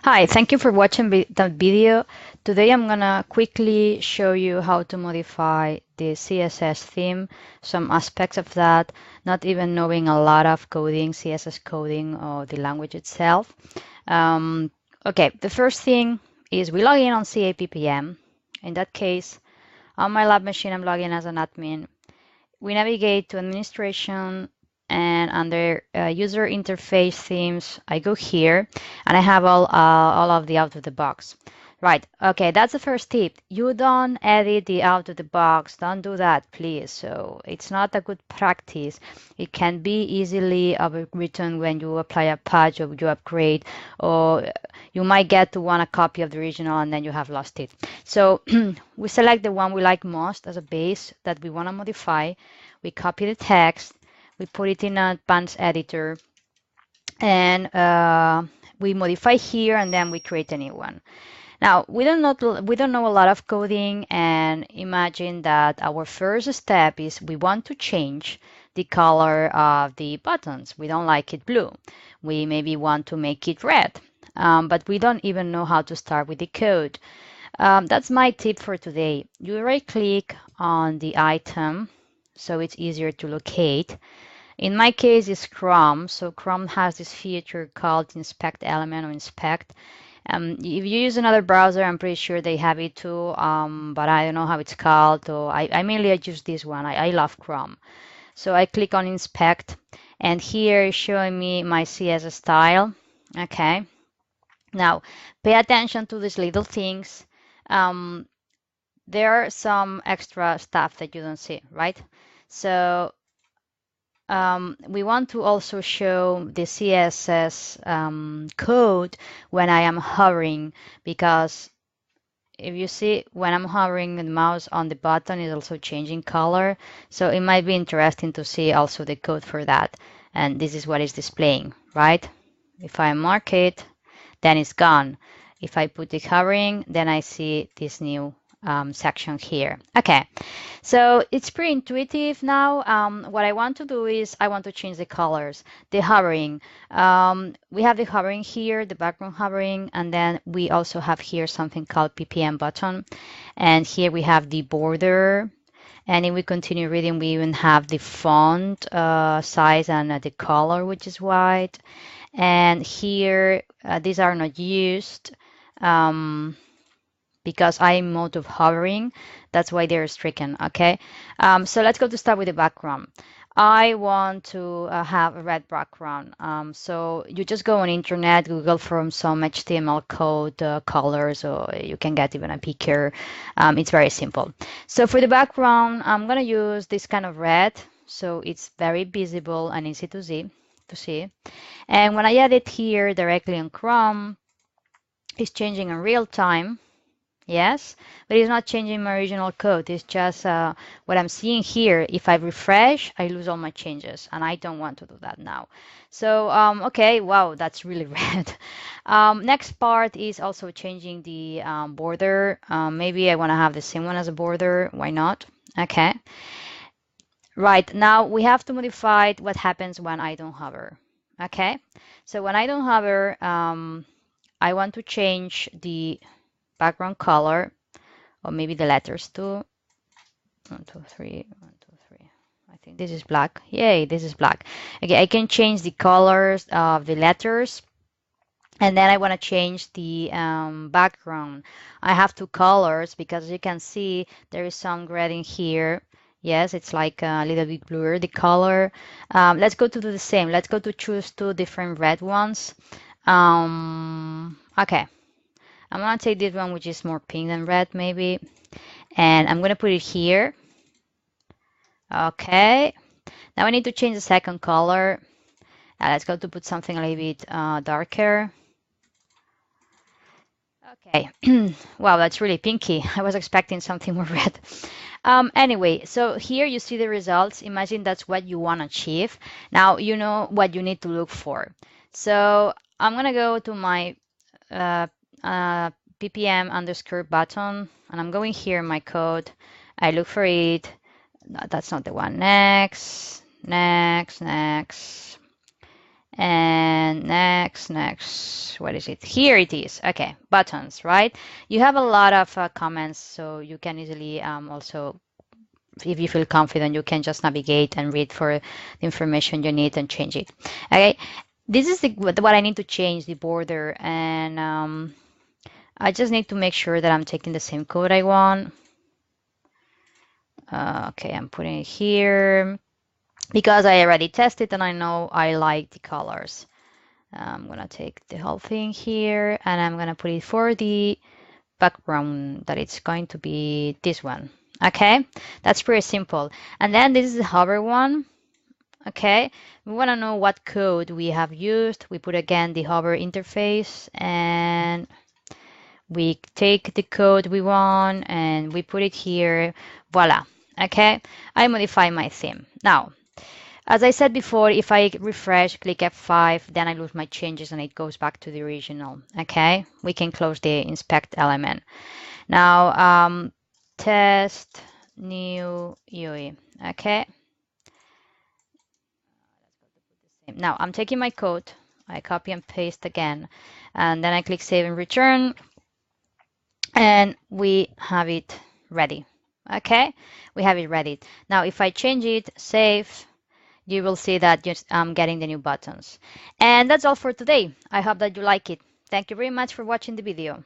Hi, thank you for watching the video. Today I'm gonna quickly show you how to modify the CSS theme, some aspects of that, not even knowing a lot of coding, CSS coding or the language itself. Okay, the first thing is we log in on CA PPM. In that case, on my lab machine, I'm logging as an admin. We navigate to administration and under user interface themes, I go here and I have all of the out of the box. Right, okay, that's the first tip. You don't edit the out of the box. Don't do that, please. So it's not a good practice. It can be easily overwritten when you apply a patch or you upgrade, or you might get to want a copy of the original and then you have lost it. So we select the one we like most as a base that we want to modify. We copy the text, we put it in an advanced editor, and we modify here, and then we create a new one. Now, we don't know a lot of coding, and imagine that our first step is we want to change the color of the buttons. We don't like it blue. We maybe want to make it red, but we don't even know how to start with the code. That's my tip for today. You right-click on the item, so it's easier to locate. In my case, it's Chrome. So Chrome has this feature called inspect element or inspect. If you use another browser, I'm pretty sure they have it too, but I don't know how it's called. So I mainly use this one. I love Chrome. So I click on inspect, and here it's showing me my CSS style. Okay. Now, pay attention to these little things. There are some extra stuff that you don't see, right? So we want to also show the CSS code when I am hovering, because if you see, when I'm hovering the mouse on the button is also changing color. So it might be interesting to see also the code for that. And this is what is displaying, right? If I mark it, then it's gone. If I put the hovering, then I see this new section here. Okay, so it's pretty intuitive now. What I want to do is I want to change the colors, the hovering. We have the hovering here, the background hovering, and then we also have here something called PPM button. And here we have the border. And if we continue reading, we even have the font size and the color, which is white. And here, these are not used because I'm in mode of hovering. That's why they're stricken, okay? So let's go to start with the background. I want to have a red background. So you just go on internet, Google for some HTML code colors, or you can get even a picker. It's very simple. So for the background, I'm gonna use this kind of red. So it's very visible and easy to see. And when I add it here directly on Chrome, it's changing in real time. Yes, but it's not changing my original code. It's just what I'm seeing here. If I refresh, I lose all my changes, and I don't want to do that now. So, okay, wow, that's really red. Next part is also changing the border. Maybe I want to have the same one as a border. Why not? Okay. Right, now we have to modify what happens when I don't hover. Okay, so when I don't hover, I want to change the background color, or maybe the letters too. 1, 2, 3, 1, 2, 3. I think this is black. Yay, this is black. Okay, I can change the colors of the letters, and then I want to change the background. I have two colors because you can see there is some red in here. Yes, it's like a little bit bluer, the color. Let's go to do the same. Let's go to choose two different red ones. Okay. I'm gonna take this one, which is more pink than red, maybe, and I'm gonna put it here. Okay. Now I need to change the second color. Let's go to put something a little bit darker. Okay. Wow, that's really pinky. I was expecting something more red. Anyway, so here you see the results. Imagine that's what you want to achieve. Now you know what you need to look for. So I'm gonna go to my ppm underscore button, and I'm going here in my code. I look for it. No, that's not the one. Next. And next, what is it? Here it is. Okay, buttons, right? You have a lot of comments, so you can easily also, if you feel confident, you can just navigate and read for the information you need and change it. Okay, this is what I need to change, the border, and I just need to make sure that I'm taking the same code I want. Okay, I'm putting it here because I already tested and I know I like the colors. I'm gonna take the whole thing here and I'm gonna put it for the background, that it's going to be this one. Okay, that's pretty simple. And then this is the hover one. Okay, we want to know what code we have used. We put again the hover interface and we take the code we want and we put it here. Voila. Okay, I modify my theme. Now, as I said before, if I refresh, click F5, then I lose my changes and it goes back to the original. Okay, we can close the inspect element. Now, test new UI. Okay. Now I'm taking my code, I copy and paste again, and then I click save and return, and we have it ready. Okay, we have it ready. Now if I change it, save, you will see that I'm getting the new buttons. And that's all for today. I hope that you like it. Thank you very much for watching the video.